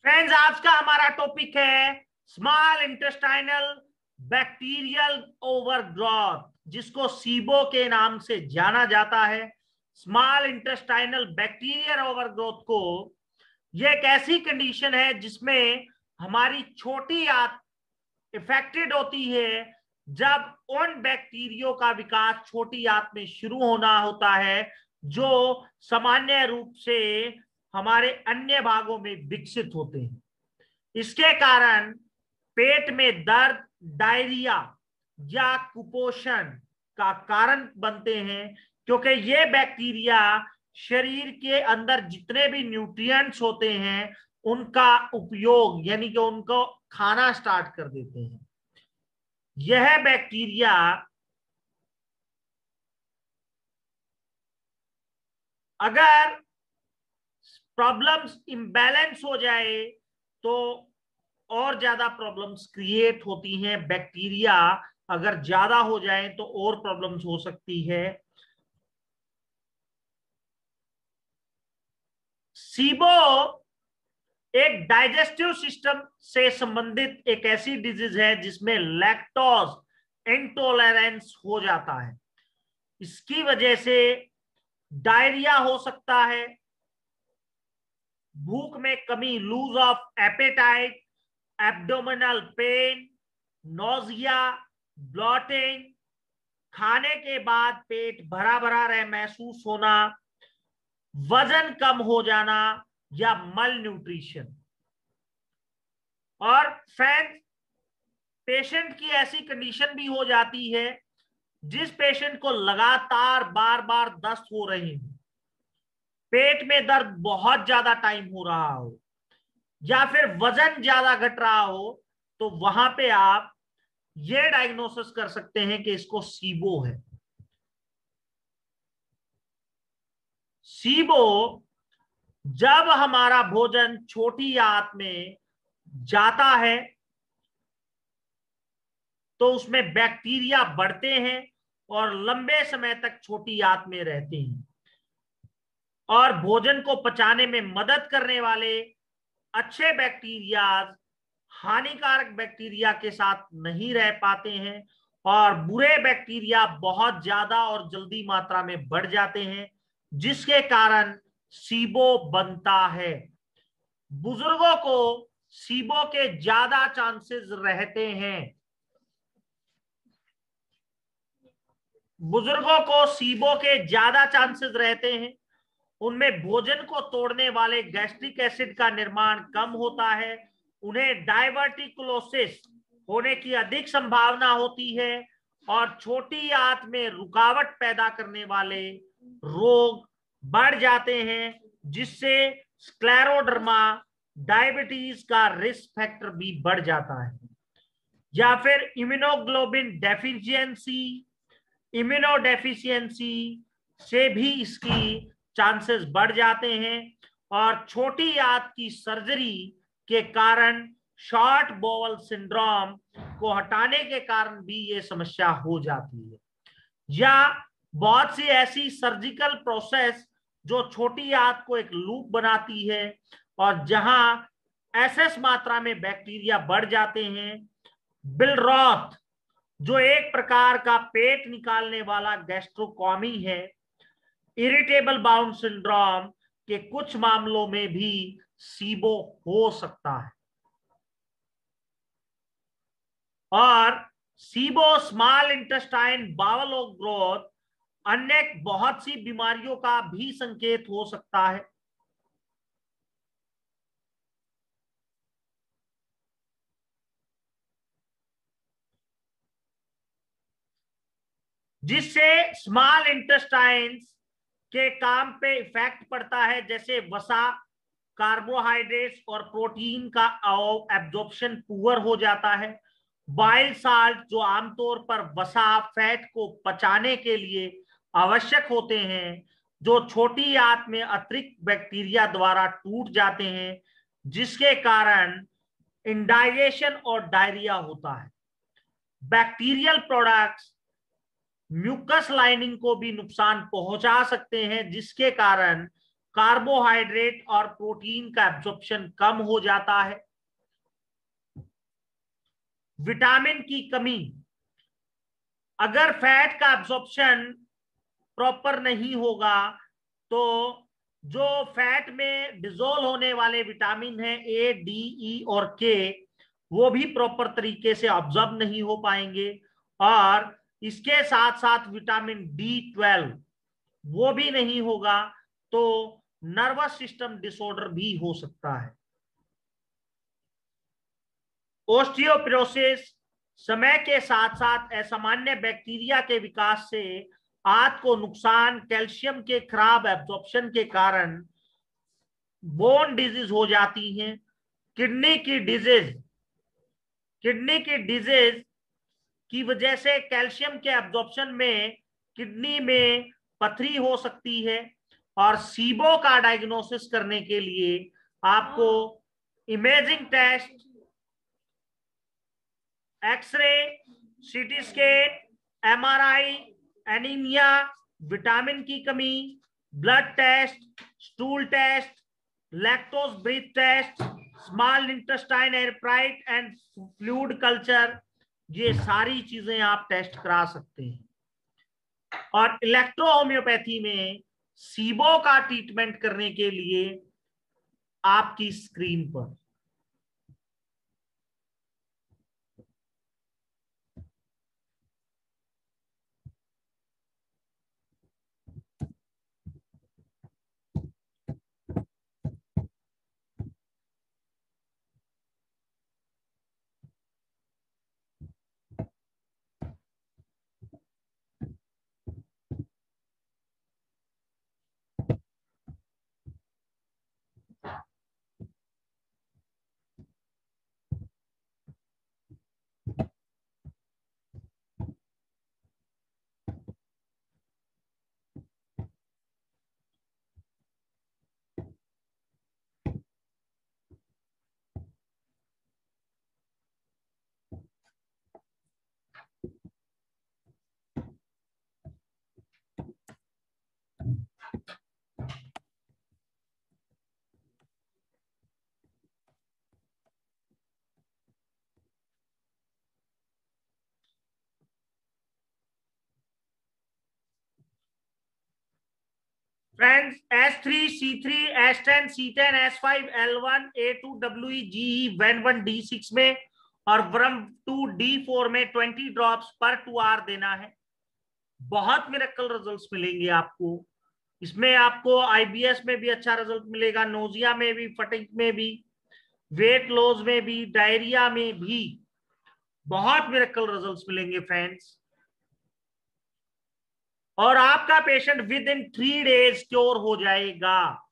Friends, आज का हमारा टॉपिक है स्मॉल इंटेस्टाइनल बैक्टीरियल ओवरग्रोथ, जिसको सीबो के नाम से जाना जाता है। स्मॉल इंटेस्टाइनल बैक्टीरियल ओवरग्रोथ को यह एक ऐसी कंडीशन है जिसमें हमारी छोटी आंत इफेक्टेड होती है जब उन बैक्टीरियो का विकास छोटी आंत में शुरू होना होता है जो सामान्य रूप से हमारे अन्य भागों में विकसित होते हैं। इसके कारण पेट में दर्द, डायरिया या कुपोषण का कारण बनते हैं, क्योंकि ये बैक्टीरिया शरीर के अंदर जितने भी न्यूट्रिएंट्स होते हैं उनका उपयोग यानी कि उनको खाना स्टार्ट कर देते हैं। यह बैक्टीरिया अगर प्रॉब्लम्स इम्बैलेंस हो जाए तो और ज्यादा प्रॉब्लम्स क्रिएट होती हैं। बैक्टीरिया अगर ज्यादा हो जाए तो और प्रॉब्लम्स हो सकती है। सीबो एक डाइजेस्टिव सिस्टम से संबंधित एक ऐसी डिजीज है जिसमें लैक्टोज इंटॉलरेंस हो जाता है। इसकी वजह से डायरिया हो सकता है, भूख में कमी, loss of appetite, abdominal pain, nausea, bloating, खाने के बाद पेट भरा भरा रह महसूस होना, वजन कम हो जाना या मल न्यूट्रिशन। और फ्रेंड्स, पेशेंट की ऐसी कंडीशन भी हो जाती है जिस पेशेंट को लगातार बार बार दस्त हो रहे हो, पेट में दर्द बहुत ज्यादा टाइम हो रहा हो या फिर वजन ज्यादा घट रहा हो, तो वहां पे आप ये डायग्नोसिस कर सकते हैं कि इसको सीबो है। सीबो जब हमारा भोजन छोटी आंत में जाता है तो उसमें बैक्टीरिया बढ़ते हैं और लंबे समय तक छोटी आंत में रहते हैं और भोजन को पचाने में मदद करने वाले अच्छे बैक्टीरिया हानिकारक बैक्टीरिया के साथ नहीं रह पाते हैं और बुरे बैक्टीरिया बहुत ज्यादा और जल्दी मात्रा में बढ़ जाते हैं, जिसके कारण सीबो बनता है। बुजुर्गों को सीबो के ज्यादा चांसेस रहते हैं। बुजुर्गों को सीबो के ज्यादा चांसेस रहते हैं। उनमें भोजन को तोड़ने वाले गैस्ट्रिक एसिड का निर्माण कम होता है, उन्हें डायवर्टिकुलोसिस होने की अधिक संभावना होती है और छोटी आंत में रुकावट पैदा करने वाले रोग बढ़ जाते हैं, जिससे स्क्लेरोडर्मा, डायबिटीज का रिस्क फैक्टर भी बढ़ जाता है। या फिर इम्यूनोडेफिशिएंसी से भी इसकी चांसेस बढ़ जाते हैं और छोटी आंत की सर्जरी के कारण शॉर्ट बोवल सिंड्रोम को हटाने के कारण भी ये समस्या हो जाती है। या बहुत सी ऐसी सर्जिकल प्रोसेस जो छोटी आंत को एक लूप बनाती है और जहां एसएस मात्रा में बैक्टीरिया बढ़ जाते हैं। बिलरॉथ जो एक प्रकार का पेट निकालने वाला गैस्ट्रोकॉमी है, इरिटेबल बाउल सिंड्रोम के कुछ मामलों में भी सीबो हो सकता है। और SIBO small intestine bowel growth अन्य बहुत सी बीमारियों का भी संकेत हो सकता है, जिससे स्मॉल इंटेस्टाइन्स के काम पे इफेक्ट पड़ता है, जैसे वसा, कार्बोहाइड्रेट्स और प्रोटीन का एब्जॉर्प्शन पुअर हो जाता है। बाइल साल्ट जो आमतौर पर वसा, फैट को पचाने के लिए आवश्यक होते हैं, जो छोटी आंत में अतिरिक्त बैक्टीरिया द्वारा टूट जाते हैं, जिसके कारण इंडाइजेशन और डायरिया होता है। बैक्टीरियल प्रोडक्ट्स म्यूकस लाइनिंग को भी नुकसान पहुंचा सकते हैं, जिसके कारण कार्बोहाइड्रेट और प्रोटीन का एब्जॉर्प्शन कम हो जाता है। विटामिन की कमी, अगर फैट का एब्जॉर्प्शन प्रॉपर नहीं होगा तो जो फैट में डिसोल्व होने वाले विटामिन है ए, डी, ई और के, वो भी प्रॉपर तरीके से ऑब्जॉर्ब नहीं हो पाएंगे। और इसके साथ साथ विटामिन B12 वो भी नहीं होगा तो नर्वस सिस्टम डिसऑर्डर भी हो सकता है। ओस्टियोपोरोसिस, समय के साथ साथ असामान्य बैक्टीरिया के विकास से आंत को नुकसान, कैल्शियम के खराब एब्जॉर्प्शन के कारण बोन डिजीज हो जाती हैं। किडनी की डिजीज की वजह से कैल्शियम के एब्जॉर्प्शन में किडनी में पथरी हो सकती है। और सीबो का डायग्नोसिस करने के लिए आपको imaging test, x-ray, CT scan, MRI, anaemia, vitamin की कमी, blood test, stool test, lactose breath test, small intestine aspirate and fluid culture, ये सारी चीजें आप टेस्ट करा सकते हैं। और इलेक्ट्रो होम्योपैथी में सीबो का ट्रीटमेंट करने के लिए आपकी स्क्रीन पर friends, S3, C3, S10, C10, S5, L1, A2, WE, GE, WEN1, D6 में और WRM2, D4 में 20 ड्रॉप्स पर 2 आवर देना है। बहुत मिरेकल रिजल्ट्स मिलेंगे आपको। इसमें आपको IBS में भी अच्छा रिजल्ट मिलेगा, नोजिया में भी, फटिग में भी, वेट लॉस में भी, डायरिया में भी बहुत मिरेकल रिजल्ट्स मिलेंगे फ्रेंड्स। और आपका patient with in 3 days cure हो जाएगा।